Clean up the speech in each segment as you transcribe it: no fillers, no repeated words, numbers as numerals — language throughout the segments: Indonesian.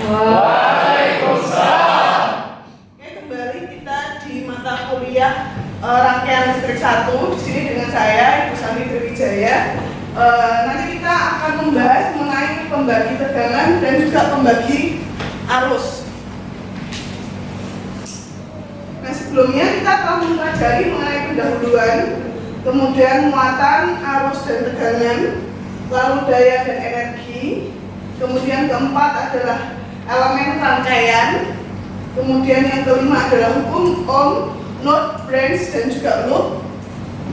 Waalaikumsalam. Oke, kembali kita di mata kuliah rangkaian listrik 1 di sini dengan saya Ibu Sandi Triwijaya. Nanti kita akan membahas mengenai pembagi tegangan dan juga pembagi arus. Nah, sebelumnya kita telah mempelajari mengenai pendahuluan, kemudian muatan, arus dan tegangan, lalu daya dan energi. Kemudian keempat adalah elemen rangkaian. Kemudian yang kelima adalah hukum Ohm, node, branch dan juga loop.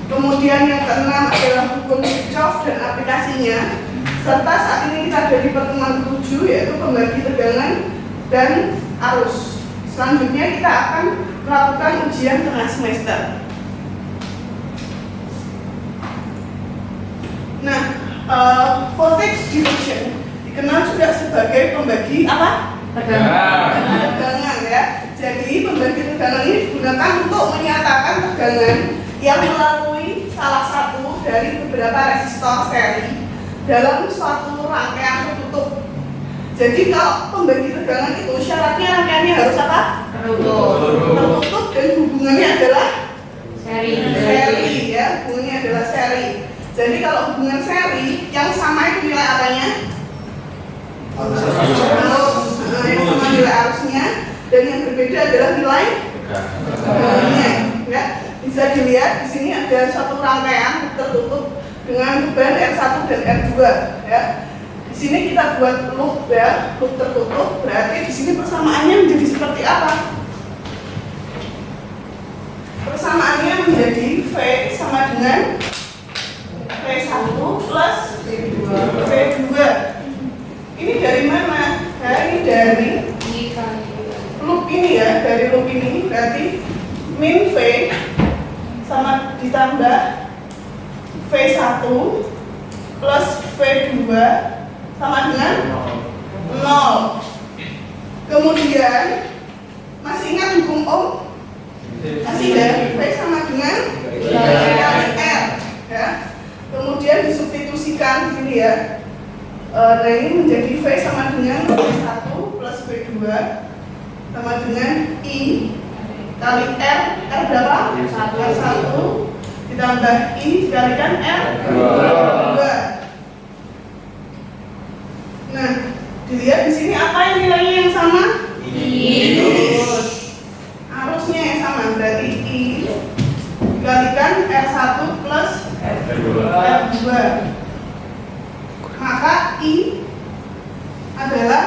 Kemudian yang keenam adalah hukum Kirchhoff dan aplikasinya. Serta saat ini kita ada di pertemuan 7 yaitu pembagi tegangan dan arus. Selanjutnya kita akan melakukan ujian tengah semester. Nah, voltage division dikenal juga sebagai pembagi apa? Tegangan ya. Jadi pembagi tegangan ini digunakan untuk menyatakan tegangan yang melalui salah satu dari beberapa resistor seri dalam suatu rangkaian tertutup. Jadi kalau pembagi tegangan itu syaratnya rangkaiannya harus apa? Tertutup dan hubungannya adalah seri ya, hubungannya adalah seri. Jadi kalau hubungan seri yang sama itu nilai apanya? Arus, yang sama nilai arusnya, dan yang berbeda adalah nilai tegangannya. Ya, bisa dilihat di sini ada suatu rangkaian tertutup dengan beban R1 dan R2. Ya, di sini kita buat loop ya, loop tertutup. Berarti di sini persamaannya menjadi seperti apa? Persamaannya menjadi V sama dengan V1 plus V2. Ini dari mana? Nah, ini dari loop ini ya, dari loop ini berarti min V sama ditambah V1 plus V2 sama dengan 0. Kemudian masih ingat hukum Ohm? Masih ya, V sama dengan kali R ya. Kemudian disubstitusikan di sini ya. Nah ini menjadi V sama dengan V1 plus V2 sama dengan I kali R. R berapa? R1 ditambah I dikalikan R2. Nah, dilihat di sini apa yang nilainya yang sama? I. Arusnya yang sama, berarti I dikalikan R1 plus R2. Maka I adalah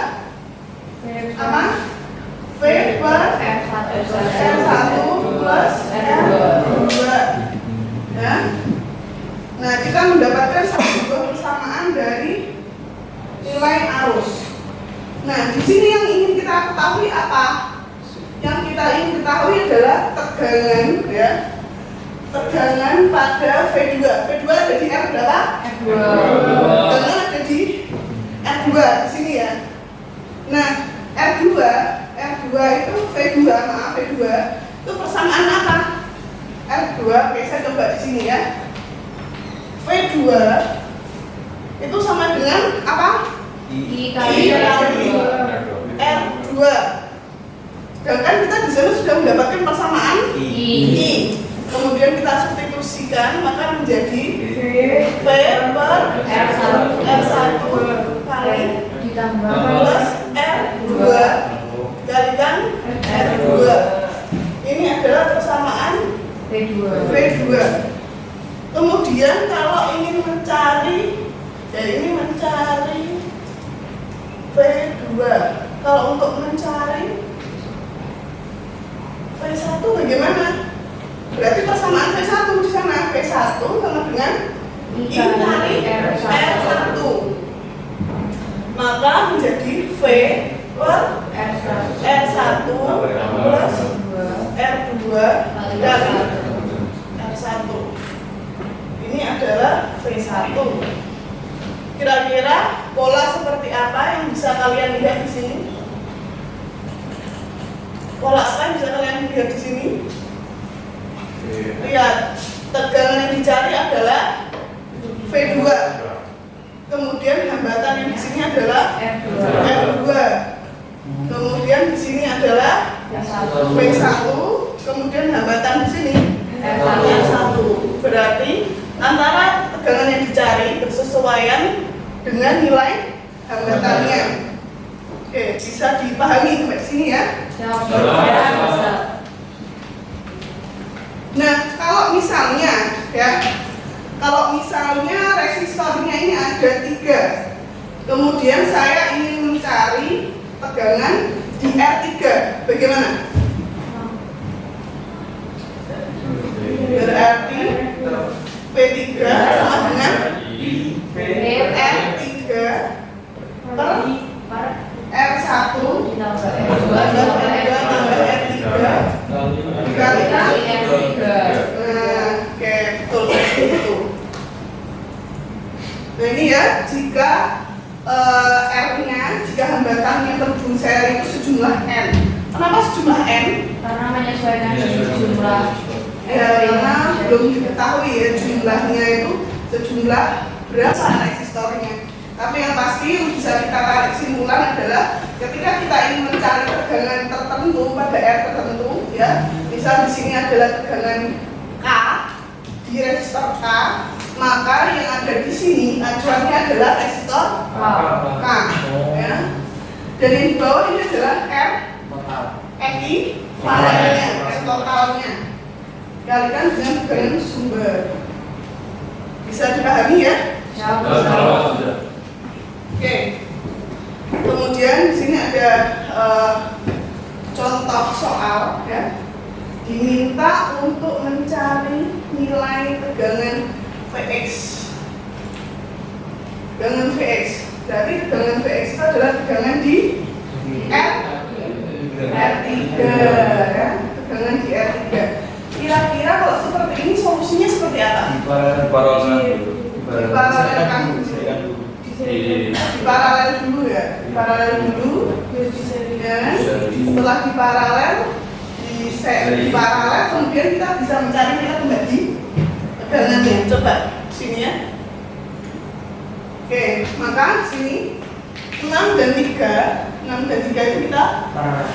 apa? V per R1 plus R2 ya. Nah, kita mendapatkan satu buah persamaan dari nilai arus. Nah, di sini yang ingin kita ketahui apa? Yang kita ingin ketahui adalah tegangan ya. Tegangan pada V2. V2 ada di R berapa? R2. Tegangan ada di R2 di sini ya. Nah, R2 itu V2, maaf V2 itu persamaan apa? R2, oke saya coba di sini ya. V2 itu sama dengan apa? I kali R2. Sedangkan kita di sana sudah mendapatkan persamaan I. Kemudian kita substitusikan maka menjadi V per R1 kali ditambah plus R2 dikalikan R2. Ini adalah persamaan V2. Kemudian kalau ingin mencari V2. Kalau untuk mencari V1 bagaimana? Berarti persamaan V1 di sana, V1 sama dengan I kali R1. Maka menjadi V per R1 plus R2 kali R1. Ini adalah V1. Kira-kira pola seperti apa yang bisa kalian lihat di sini? Pola apa yang bisa kalian lihat di sini? Lihat, tegangan yang dicari adalah V2. Kemudian hambatan yang di sini adalah R2. kemudian di sini adalah V1, kemudian hambatan di sini R1. Berarti antara tegangan yang dicari bersesuaian dengan nilai hambatannya. Oke, bisa dipahami sampai sini ya? Nah, kalau misalnya resistornya ini ada 3, kemudian saya ingin mencari tegangan di R3, bagaimana? Berarti V3 sama dengan R3 per R1 tambah R2 tambah R3 dikalikan R3. Oke, betul seperti itu. Nah ini ya, jika R-nya, jika hambatannya terhubung seri itu sejumlah N. Kenapa sejumlah N? Karena menyesuaikan jumlah. Ya, karena belum diketahui ya jumlahnya itu sejumlah berapa resistornya. Tapi yang pasti bisa kita tarik kesimpulan adalah ketika kita ingin mencari tegangan tertentu pada R tertentu, ya, misal di sini adalah tegangan K di resistor K, maka yang ada di sini acuannya adalah resistor K, ya. Dan yang di bawah ini adalah R ekivalennya, R totalnya, dikalikan dengan tegangan sumber. Bisa dipahami ya? Oke. Kemudian di sini ada contoh soal, ya. Diminta untuk mencari nilai tegangan Vx. Tegangan Vx. Berarti tegangan Vx itu adalah tegangan di R3, ya. Tegangan di R3. Kira-kira kalau seperti ini solusinya seperti apa? Diparalelkan dulu ya. Diparalel dulu. Ya. Setelah diparalel kemudian kita bisa mencari nilai pembagi tegangannya. Coba sini ya. Oke, maka sini 6 dan 3 itu kita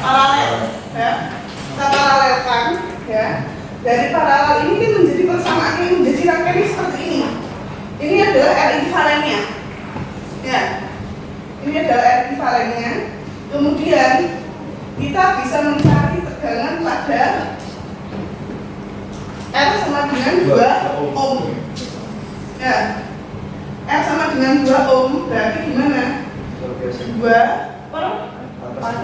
paralel, ya. Kita paralelkan, ya. Dari paralel ini kan menjadi persamaan yang menjadi rangkaian seperti ini. Ini adalah R ekivalennya, ya. Ini adalah R ekivalennya. Kemudian kita bisa mencari tegangan pada R sama dengan 2 ohm, ya. R sama dengan 2 ohm berarti gimana? 2 per 4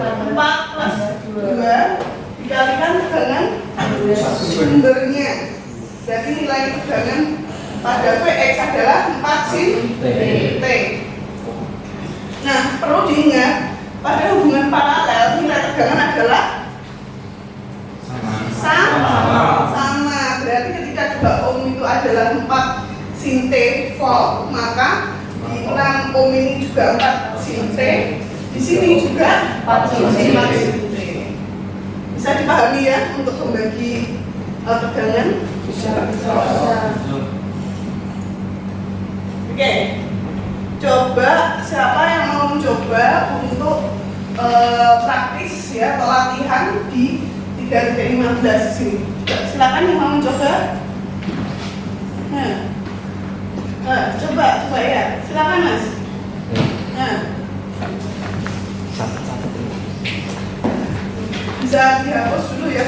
plus 2 dikalikan tegangan sumbernya. Jadi nilai tegangan pada Vx adalah 4 sin T. Nah, perlu diingat pada hubungan paralel nilai tegangan adalah sama. Berarti ketika 2 ohm itu adalah 4 sin T volt, maka di 6 ohm ini juga 4 sin T, di sini juga 4 sin T. Bisa dipahami ya untuk membagi tegangan? Bisa. Oke, coba siapa yang mau mencoba untuk praktis ya atau latihan di 3-15 sini. Silakan yang mau mencoba. Coba ya, silakan Mas. Bisa dihapus dulu ya.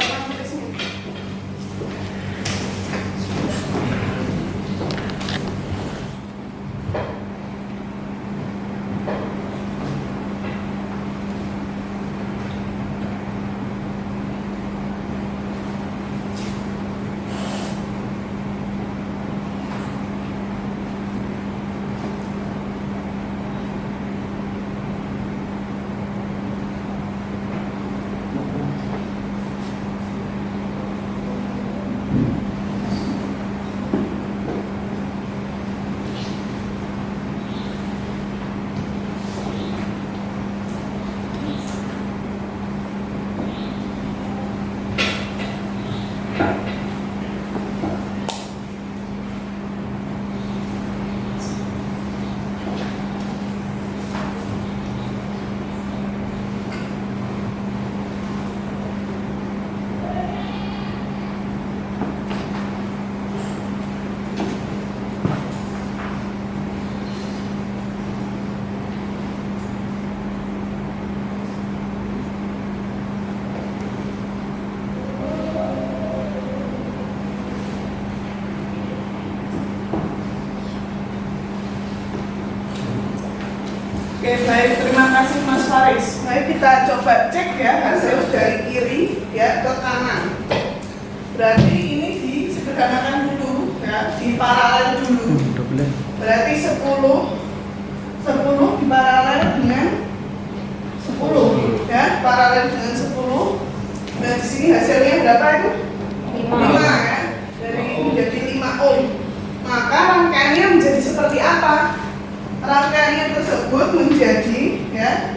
baik, terima kasih Mas Faris. Mari kita coba cek ya hasil dari kiri ya ke kanan. Berarti ini disederhanakan dulu ya, di paralel dulu. Berarti 10 di paralel dengan 10 ya, paralel dengan 10. Nah, di sini hasilnya berapa itu? 5 ya. Dari ini menjadi 5 ohm. Maka rangkaiannya menjadi seperti apa? Rangkaiannya tersebut menjadi ya,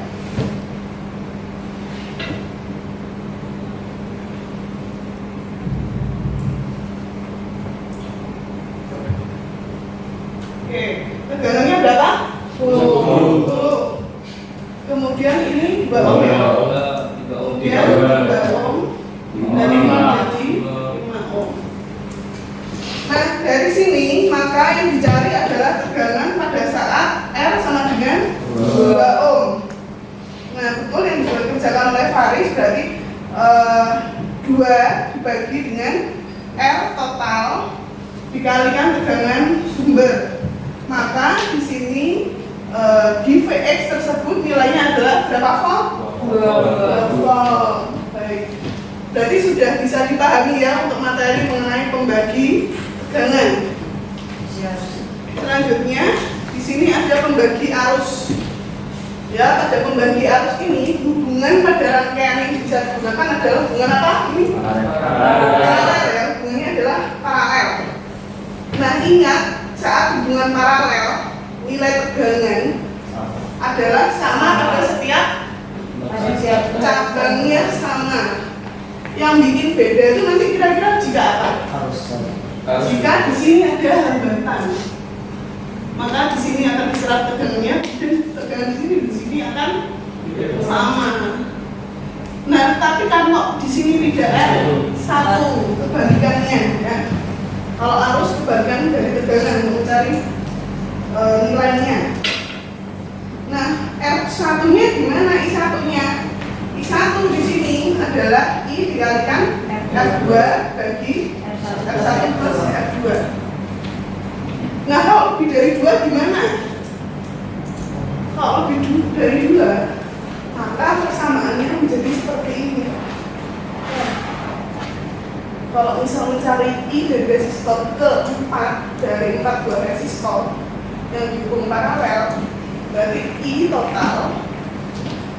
oke, tegangannya berapa? 10. Kemudian ini 2 ohm ya. Kemudian 2 ohm. Dan ini menjadi 5 ohm. Nah, dari sini maka yang dicari adalah tegangan pada saat R sama dengan 2 ohm. Nah, betul yang dikerjakan oleh Faris berarti 2 dibagi dengan R total dikalikan tegangan sumber. Maka di sini di Vx tersebut nilainya adalah berapa volt? 2 volt. Baik. Berarti sudah bisa dipahami ya untuk materi mengenai pembagi tegangan. Selanjutnya di sini ada pembagi arus. Ya, pada pembagi arus ini hubungan pada rangkaian yang bisa digunakan adalah hubungan apa? Ini paralel ya, hubungannya adalah paralel. Nah, ingat saat hubungan paralel nilai tegangan adalah sama pada setiap cabangnya sama. Yang bikin beda itu nanti kira-kira jika apa? Jika di sini ada hambatan, maka di sini akan diserap tegangannya dan tegangan di sini akan sama. Nah, tapi kalau di sini tidak ada satu kebalikannya, ya. Kalau arus kebalikan dari tegangan mencari nilainya. Nah, R1-nya gimana? I1-nya? I1 di sini adalah I dikalikan R2 bagi R1 plus R2. Nah, kalau lebih dari 2 gimana? Kalau lebih dari 2, maka persamaannya menjadi seperti ini. Kalau misal mencari I dari resistor ke-4 dari 4 buah resistor yang dihubung paralel, berarti I total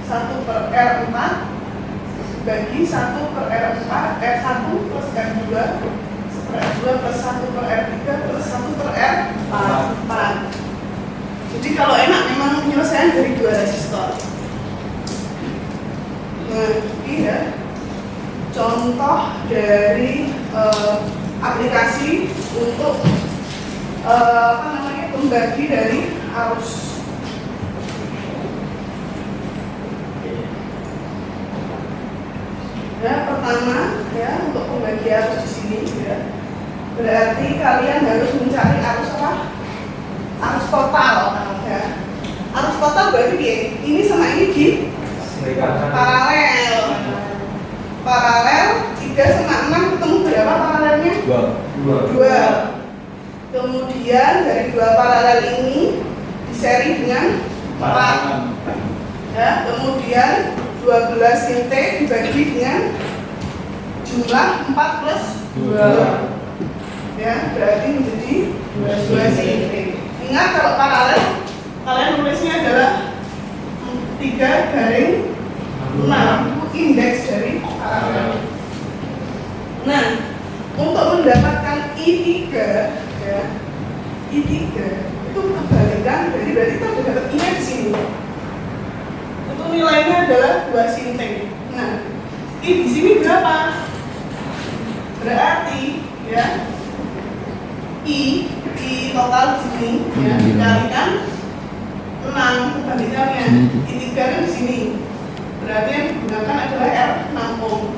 1 per R4 bagi 1 per R4, R1 plus R2 per R2 plus 1 per R3 plus 1 per R4. Jadi kalau enak memang penyelesaian dari 2 resistor. Nah, ini ya contoh dari aplikasi untuk pembagi dari arus. Ya, pertama ya untuk pembagi arus di sini ya. Berarti kalian harus mencari arus apa? Arus total ya. Arus total berarti ini sama ini di paralel. Paralel 3 sama 6 ketemu berapa paralelnya? 2. Kemudian dari 2 paralel ini diseri dengan 4. Ya, kemudian 12 sin T dibagi dengan jumlah 4 plus 2. Ya, berarti menjadi 2 sin T. Ingat kalau paralel kalian nulisnya adalah 3 garing 6 indeks dari paralel. Nah, untuk mendapatkan I3 ya, I3 itu kebalikan dari berarti kita sudah dapat I-nya di sini. Itu nilainya adalah 2 sin T. Nah, I di sini berapa? Berarti ya I total di sini ya dikalikan 6 kebalikannya. I3 kan di sini. Berarti yang digunakan adalah R6 ohm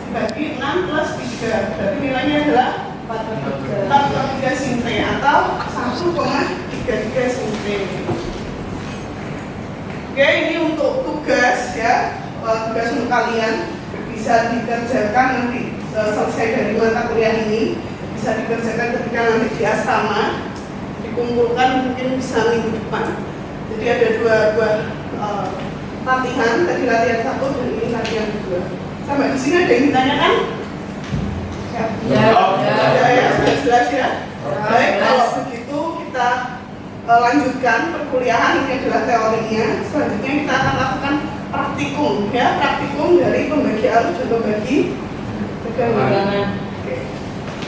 dibagi 6 plus 3. Berarti nilainya adalah 4,3 sin T atau 1,33 sin T. Oke, ini untuk tugas ya, tugas untuk kalian bisa dikerjakan nanti selesai dari mata kuliah ini, bisa dikerjakan ketika nanti di asrama, dikumpulkan mungkin bisa minggu depan. Jadi ada dua buah latihan, tadi latihan 1 dan ini latihan 2. Sampai di sini ada yang ditanyakan? Ya, sudah jelas ya. Baik, kalau begitu kita lanjutkan perkuliahan. Ini adalah teorinya. Selanjutnya kita akan lakukan praktikum, ya, praktikum dari pembagi arus dan pembagi tegangan.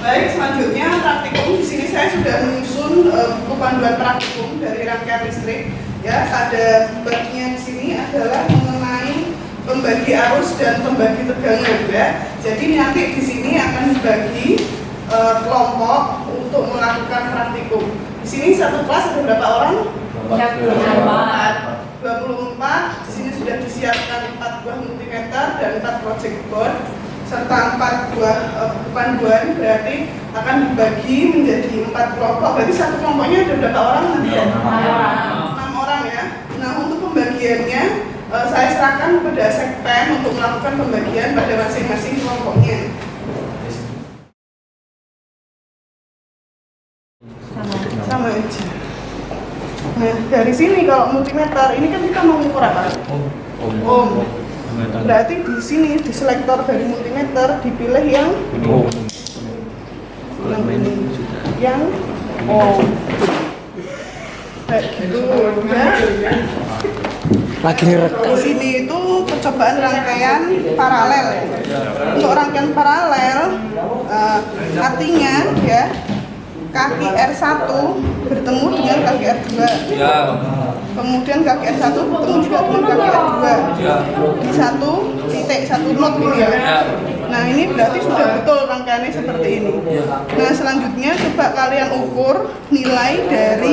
Baik, selanjutnya praktikum. Di sini saya sudah menyusun buku panduan praktikum dari rangkaian listrik. Ya, ada baginya di sini adalah mengenai pembagi arus dan pembagi tegangan, ya. Jadi nanti di sini akan dibagi kelompok untuk melakukan praktikum. Di sini satu kelas ada berapa orang? 24. Di sini sudah disiapkan 4 buah multimeter dan 4 project board serta 4 buah panduan. Berarti akan dibagi menjadi 4 kelompok. Berarti satu kelompoknya ada berapa orang nanti ya? 6 orang ya. Nah, untuk pembagiannya saya serahkan kepada sekpen untuk melakukan pembagian pada masing-masing kelompoknya. Sama aja. Nah, dari sini kalau multimeter ini kan kita mau ukur apa? Ohm. Berarti di sini di selektor dari multimeter dipilih yang yang ohm. Kayak gitu ya. Lagi ngerekam. Di sini itu percobaan rangkaian paralel. Untuk rangkaian paralel artinya ya kaki R1 bertemu dengan kaki R2. Kemudian kaki R1 bertemu juga dengan kaki R2. Di satu titik, satu not ini ya. Nah, ini berarti sudah betul rangkaiannya seperti ini. Nah, selanjutnya coba kalian ukur nilai dari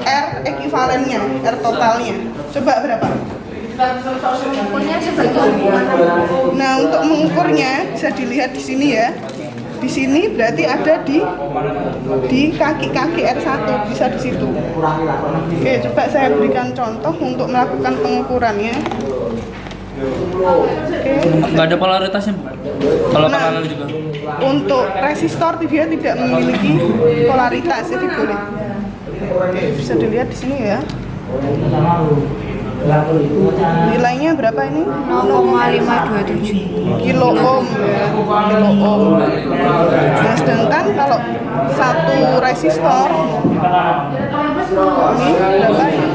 R ekivalennya, R totalnya. Coba berapa? Nah, untuk mengukurnya bisa dilihat di sini ya. Di sini berarti ada di kaki-kaki R1, bisa di situ. Oke, coba saya berikan contoh untuk melakukan pengukurannya. Oke. Nggak ada polaritasnya, Bu? Kalau paralel juga? Untuk resistor dia tidak memiliki polaritas, jadi boleh. Oke, bisa dilihat di sini ya. Nilainya berapa ini? 0,527 kilo ohm ya, kilo ohm. Nah, sedangkan kalau satu resistor ini berapa ya?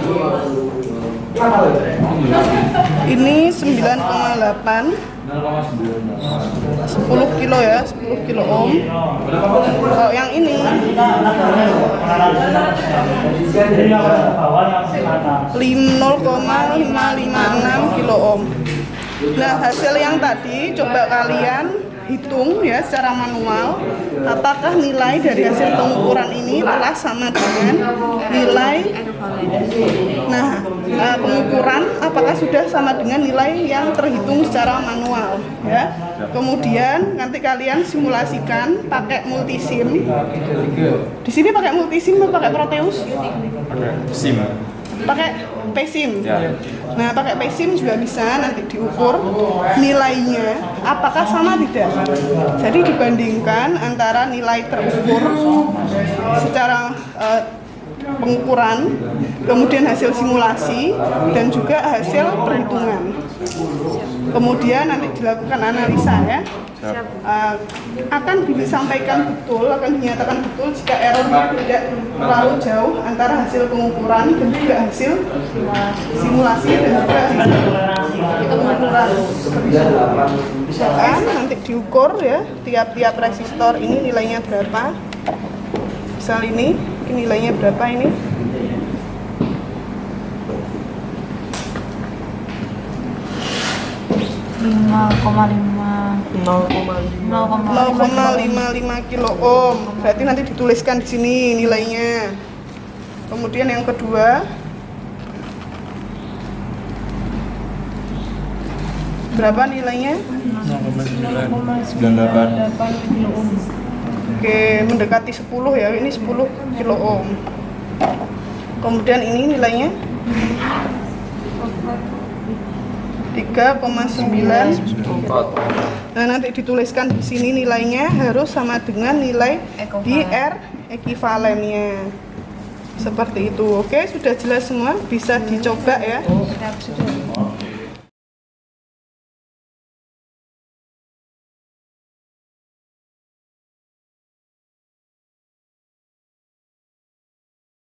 Ini 9,8 10 kilo ya, 10 kilo ohm. Kalau yang ini 0,556 kilo ohm. Nah, hasil yang tadi coba kalian hitung ya secara manual, apakah nilai dari hasil pengukuran ini telah sama dengan nilai pengukuran apakah sudah sama dengan nilai yang terhitung secara manual ya. Kemudian nanti kalian simulasikan pakai multisim. Di sini pakai multisim atau pakai Proteus? SIM. Pakai PSIM. Nah, pakai PSIM juga bisa nanti diukur nilainya apakah sama tidak. Jadi dibandingkan antara nilai terukur secara pengukuran, kemudian hasil simulasi dan juga hasil perhitungan. Kemudian nanti dilakukan analisa ya. Akan disampaikan betul, akan dinyatakan betul jika errornya tidak terlalu jauh antara hasil pengukuran dan juga hasil simulasi dan juga hasil pengukuran. Nanti diukur ya, tiap-tiap resistor ini nilainya berapa. Misal ini nilainya berapa ini? 0,55 kilo ohm. Berarti nanti dituliskan di sini nilainya. Kemudian yang kedua berapa nilainya? 0,98 kilo ohm. Oke, mendekati 10 ya. Ini 10 kilo ohm. Kemudian ini nilainya 3,9. Nah, nanti dituliskan di sini nilainya harus sama dengan nilai di R ekivalennya. Seperti itu. Oke, sudah jelas semua, bisa dicoba ya. Oh.